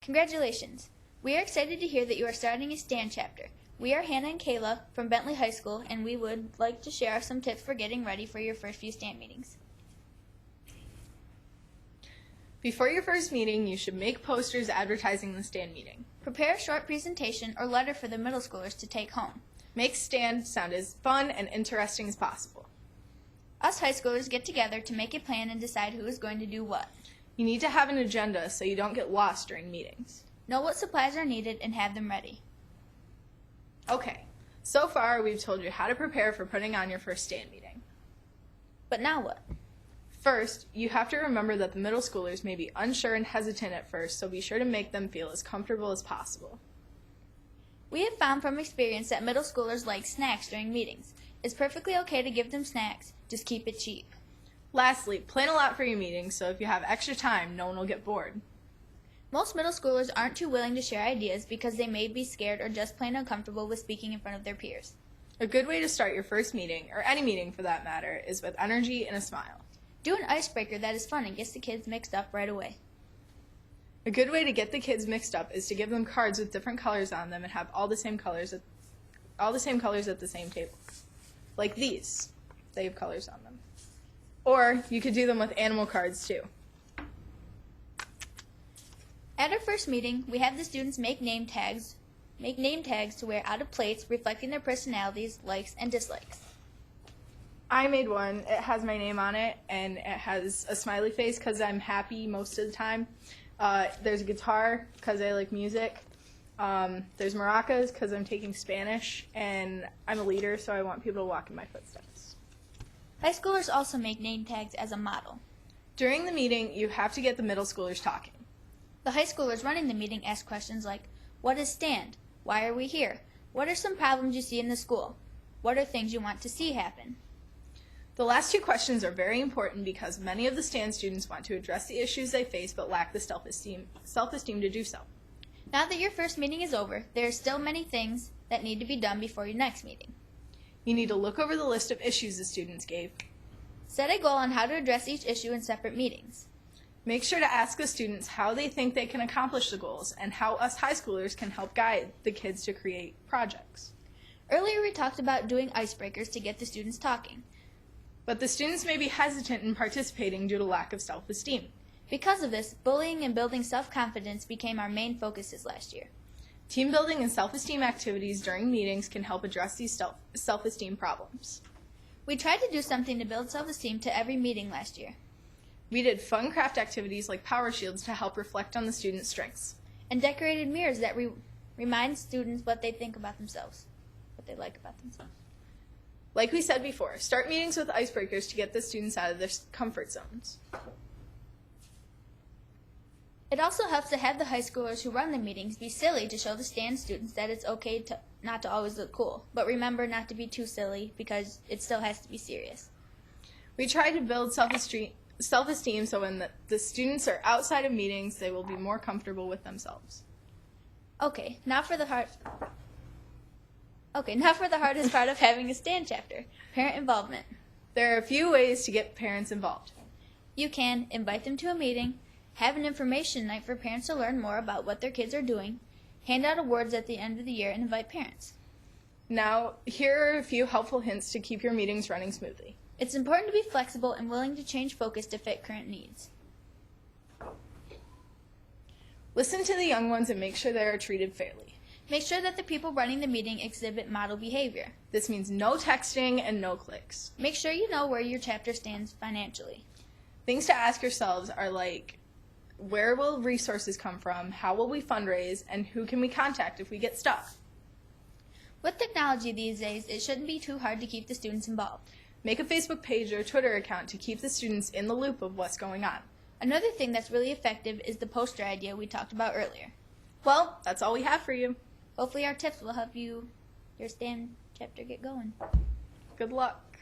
Congratulations! We are excited to hear that you are starting a STAND chapter. We are Hannah and Kayla from Bentley High School, and we would like to share some tips for getting ready for your first few STAND meetings. Before your first meeting, you should make posters advertising the STAND meeting. Prepare a short presentation or letter for the middle schoolers to take home. Make STAND sound as fun and interesting as possible. Us high schoolers get together to make a plan and decide who is going to do what. You need to have an agenda so you don't get lost during meetings. Know what supplies are needed and have them ready. Okay, so far we've told you how to prepare for putting on your first STAND meeting. But now what? First, you have to remember that the middle schoolers may be unsure and hesitant at first, so be sure to make them feel as comfortable as possible. We have found from experience that middle schoolers like snacks during meetings. It's perfectly okay to give them snacks, just keep it cheap. Lastly, plan a lot for your meetings so if you have extra time, no one will get bored. Most middle schoolers aren't too willing to share ideas because they may be scared or just plain uncomfortable with speaking in front of their peers. A good way to start your first meeting, or any meeting for that matter, is with energy and a smile. Do an icebreaker that is fun and gets the kids mixed up right away. A good way to get the kids mixed up is to give them cards with different colors on them and have all the same colors at the same table. Like these. They have colors on them. Or you could do them with animal cards too. At our first meeting, we have the students make name tags to wear out of plates reflecting their personalities, likes, and dislikes. I made one. It has my name on it, and it has a smiley face because I'm happy most of the time. There's a guitar because I like music. There's maracas because I'm taking Spanish, and I'm a leader, so I want people to walk in my footsteps. High schoolers also make name tags as a model. During the meeting, you have to get the middle schoolers talking. The high schoolers running the meeting ask questions like, what is STAND? Why are we here? What are some problems you see in the school? What are things you want to see happen? The last two questions are very important because many of the STAND students want to address the issues they face but lack the self-esteem to do so. Now that your first meeting is over, there are still many things that need to be done before your next meeting. You need to look over the list of issues the students gave. Set a goal on how to address each issue in separate meetings. Make sure to ask the students how they think they can accomplish the goals and how us high schoolers can help guide the kids to create projects. Earlier we talked about doing icebreakers to get the students talking. But the students may be hesitant in participating due to lack of self-esteem. Because of this, bullying and building self-confidence became our main focuses last year. Team building and self-esteem activities during meetings can help address these self-esteem problems. We tried to do something to build self-esteem to every meeting last year. We did fun craft activities like power shields to help reflect on the students' strengths. And decorated mirrors that remind students what they think about themselves, what they like about themselves. Like we said before, start meetings with icebreakers to get the students out of their comfort zones. It also helps to have the high schoolers who run the meetings be silly to show the STAND students that it's okay not to always look cool. But remember not to be too silly because it still has to be serious. We try to build self-esteem so when the students are outside of meetings, they will be more comfortable with themselves. Okay, now for the hardest part of having a STAND chapter, parent involvement. There are a few ways to get parents involved. You can invite them to a meeting, have an information night for parents to learn more about what their kids are doing, hand out awards at the end of the year, and invite parents. Now, here are a few helpful hints to keep your meetings running smoothly. It's important to be flexible and willing to change focus to fit current needs. Listen to the young ones and make sure they are treated fairly. Make sure that the people running the meeting exhibit model behavior. This means no texting and no clicks. Make sure you know where your chapter stands financially. Things to ask yourselves are like, where will resources come from, how will we fundraise, and who can we contact if we get stuck? With technology these days, it shouldn't be too hard to keep the students involved. Make a Facebook page or Twitter account to keep the students in the loop of what's going on. Another thing that's really effective is the poster idea we talked about earlier. Well, that's all we have for you. Hopefully our tips will help your STAND chapter get going. Good luck.